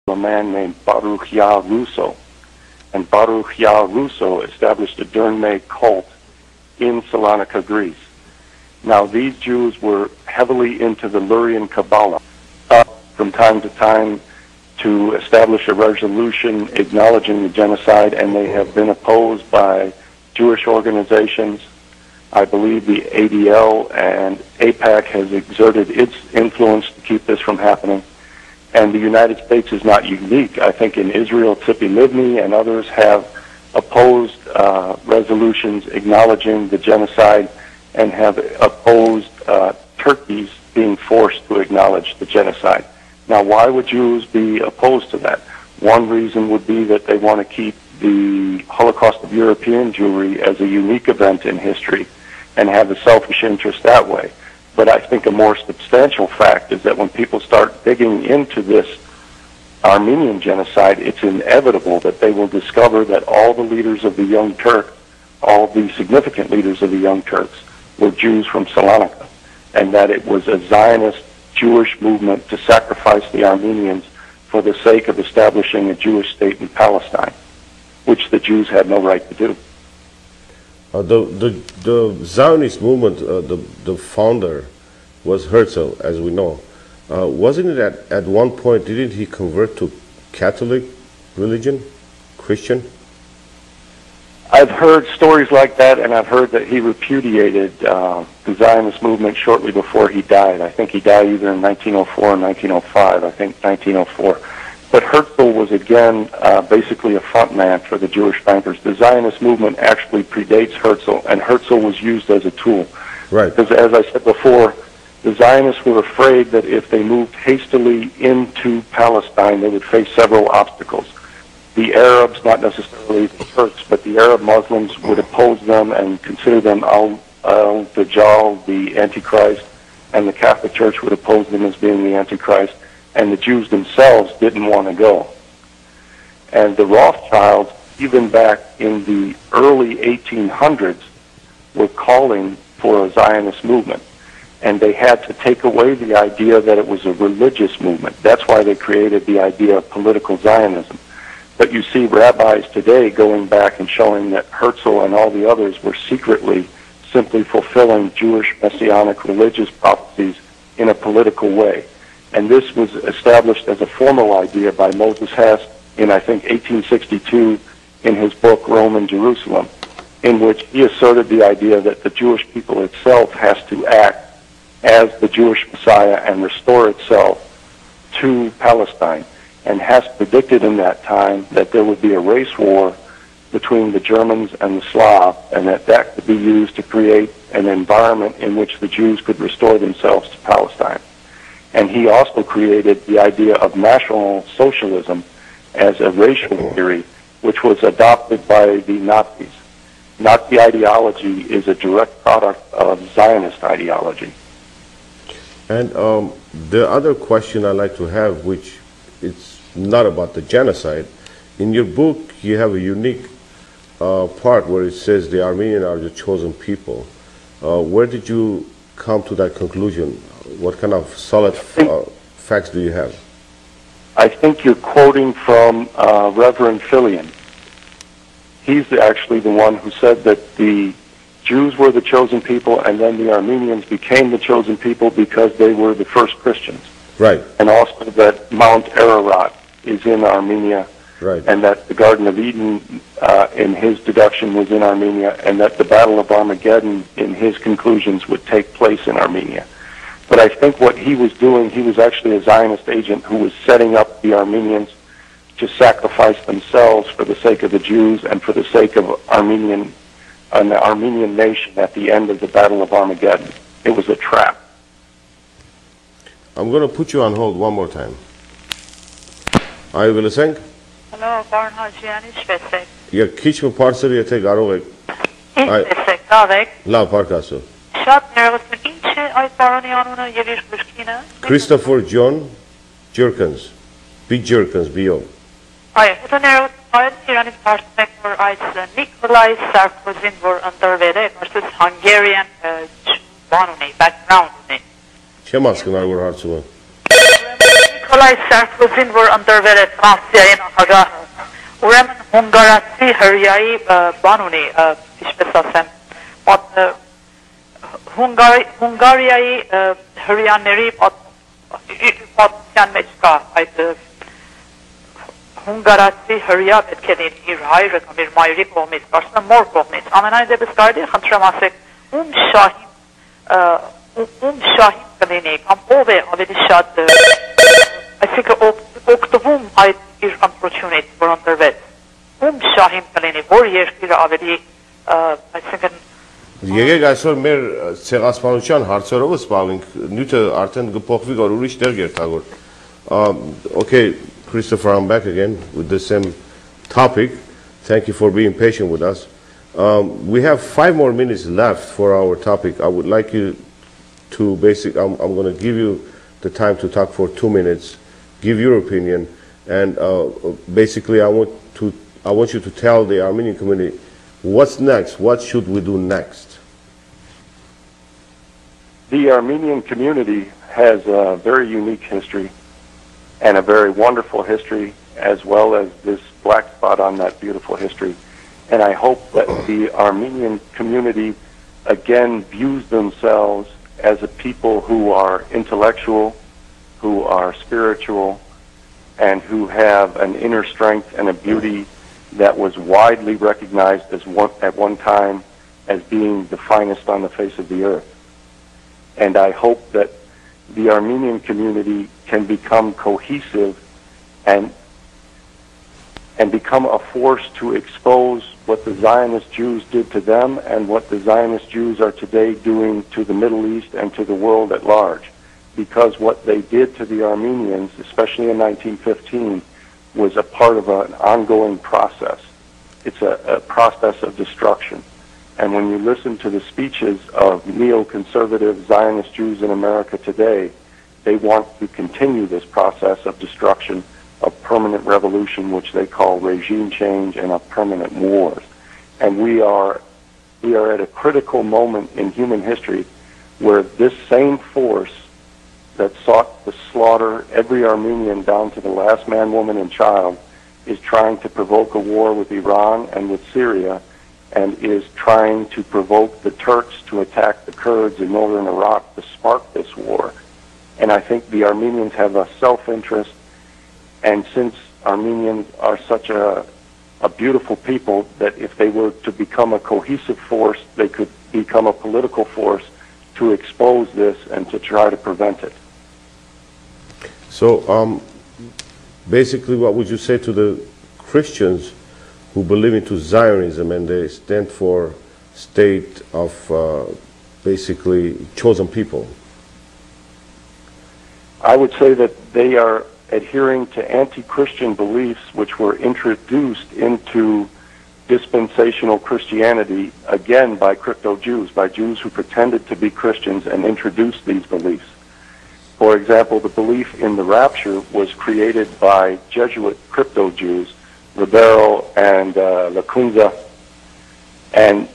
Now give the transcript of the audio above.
a man named Baruch Yah Russo. And Baruch Yah Russo established a Durnme cult in Salonika, Greece. Now, these Jews were heavily into the Lurian Kabbalah from time to time to establish a resolution acknowledging the genocide, and they have been opposed by Jewish organizations. I believe the ADL and AIPAC has exerted its influence to keep this from happening. And the United States is not unique. I think in Israel, Tzipi Livni and others have opposed resolutions acknowledging the genocide and have opposed Turkey's being forced to acknowledge the genocide. Now, why would Jews be opposed to that? One reason would be that they want to keep the Holocaust of European Jewry as a unique event in history and have a selfish interest that way. But I think a more substantial fact is that when people start digging into this Armenian genocide, it's inevitable that they will discover that all the leaders of the Young Turks, all the significant leaders of the Young Turks, were Jews from Salonika, and that it was a Zionist Jewish movement to sacrifice the Armenians for the sake of establishing a Jewish state in Palestine, which the Jews had no right to do. The Zionist movement, the founder was Herzl, as we know. Wasn't it at one point, didn't he convert to Catholic religion, Christian? I've heard stories like that, and I've heard that he repudiated the Zionist movement shortly before he died. I think he died either in 1904 or 1905, I think 1904. But Herzl was, again, basically a front man for the Jewish bankers. The Zionist movement actually predates Herzl, and Herzl was used as a tool. Right. Because, as I said before, the Zionists were afraid that if they moved hastily into Palestine, they would face several obstacles. The Arabs, not necessarily the Turks, but the Arab Muslims would oppose them and consider them al-Dajjal, the Antichrist, and the Catholic Church would oppose them as being the Antichrist, and the Jews themselves didn't want to go. And the Rothschilds, even back in the early 1800s, were calling for a Zionist movement. And they had to take away the idea that it was a religious movement. That's why they created the idea of political Zionism. But you see rabbis today going back and showing that Herzl and all the others were secretly simply fulfilling Jewish messianic religious prophecies in a political way. And this was established as a formal idea by Moses Hess in, I think, 1862 in his book, Rome and Jerusalem, in which he asserted the idea that the Jewish people itself has to act as the Jewish Messiah and restore itself to Palestine. And Hess predicted in that time that there would be a race war between the Germans and the Slavs, and that could be used to create an environment in which the Jews could restore themselves to Palestine. And he also created the idea of National Socialism as a racial theory, which was adopted by the Nazis. Nazi ideology is a direct product of Zionist ideology. And the other question I like to have, which it's not about the genocide, in your book you have a unique part where it says the Armenians are the chosen people. Where did you come to that conclusion? What kind of solid facts do you have? I think you're quoting from Reverend Filion. He's actually the one who said that the Jews were the chosen people, and then the Armenians became the chosen people because they were the first Christians. Right. And also that Mount Ararat is in Armenia, right, and that the Garden of Eden, in his deduction, was in Armenia, and that the Battle of Armageddon, in his conclusions, would take place in Armenia. But I think what he was doing, he was actually a Zionist agent who was setting up the Armenians to sacrifice themselves for the sake of the Jews and for the sake of an Armenian nation at the end of the Battle of Armageddon. It was a trap. I'm going to put you on hold one more time. Are you listening? Hello, Barn Hajiani Shvesek. Yeah, Kichma Parsari Ate Garovek. Shvesek, Davek. La Parkaso. Շատ ներողություն, ինչ է այդ բարոնի անունը եւ իր բժշկինը? Christopher John Jerkins. B. Jerkins, B.O. Այո, հետո ներողություն, այդ Իրանից հարցնում եք, որ այդ Նիկոլայ Սարկոզին, որ ընտրվել է, կարծես Hungarian բան ունի, background ունի։ Չեմ հասկանում, որ հարցումը։ Nikolay Sarkozyn որ ընտրվել է Ֆրանսիայի նախագահը, ուրեմն հունգարացի հրյայի բան ունի, ինչպես ասեմ, Հունգարիայի հրյաների պատմության մեջ կա այդ հունգարացի հրյա պետք է լինի իր հայրը կամ իր մայրի կողմից, կարծում եմ մոր կողմից, ամենայն դեպս կարելի է խնդրեմ ասեք, ում շահին կլինի, կամ ով է ավելի շատ, այսինքն օգտվում այդ իր ընտրությունից, որ ընտրվեց, ում շահին կլինի, որ երկիրը ավելի, այսինքն Եկեք այսօր մեր ցեղասպանության հարցերով զբաղվենք, նյութը արդեն կփոխվի, որ ուրիշ տեղ երթագոր։ Okay, Christopher, I'm back again with the same topic. Thank you for being patient with us. We have 5 more minutes left for our topic. I would like you to I'm going to give you the time to talk for 2 minutes, give your opinion, and basically I want you to tell the Armenian community what's next, what should we do next? The Armenian community has a very unique history and a very wonderful history, as well as this black spot on that beautiful history. And I hope that the Armenian community again views themselves as a people who are intellectual, who are spiritual, and who have an inner strength and a beauty that was widely recognized as at one time as being the finest on the face of the earth. And I hope that the Armenian community can become cohesive and become a force to expose what the Zionist Jews did to them and what the Zionist Jews are today doing to the Middle East and to the world at large. Because what they did to the Armenians, especially in 1915, was a part of an ongoing process. It's a process of destruction. And when you listen to the speeches of neoconservative Zionist Jews in America today, they want to continue this process of destruction, of permanent revolution, which they call regime change, and of permanent wars. And we are at a critical moment in human history where this same force that sought to slaughter every Armenian down to the last man, woman, and child is trying to provoke a war with Iran and with Syria, and is trying to provoke the Turks to attack the Kurds in northern Iraq to spark this war. And I think the Armenians have a self-interest, and since Armenians are such a beautiful people, that if they were to become a cohesive force, they could become a political force to expose this and to try to prevent it. So basically what would you say to the Christians who believe into Zionism and they stand for state of basically chosen people? I would say that they are adhering to anti-Christian beliefs which were introduced into dispensational Christianity, again by crypto-Jews, by Jews who pretended to be Christians and introduced these beliefs. For example, the belief in the rapture was created by Jesuit crypto-Jews, Ribeiro and Lacunza, and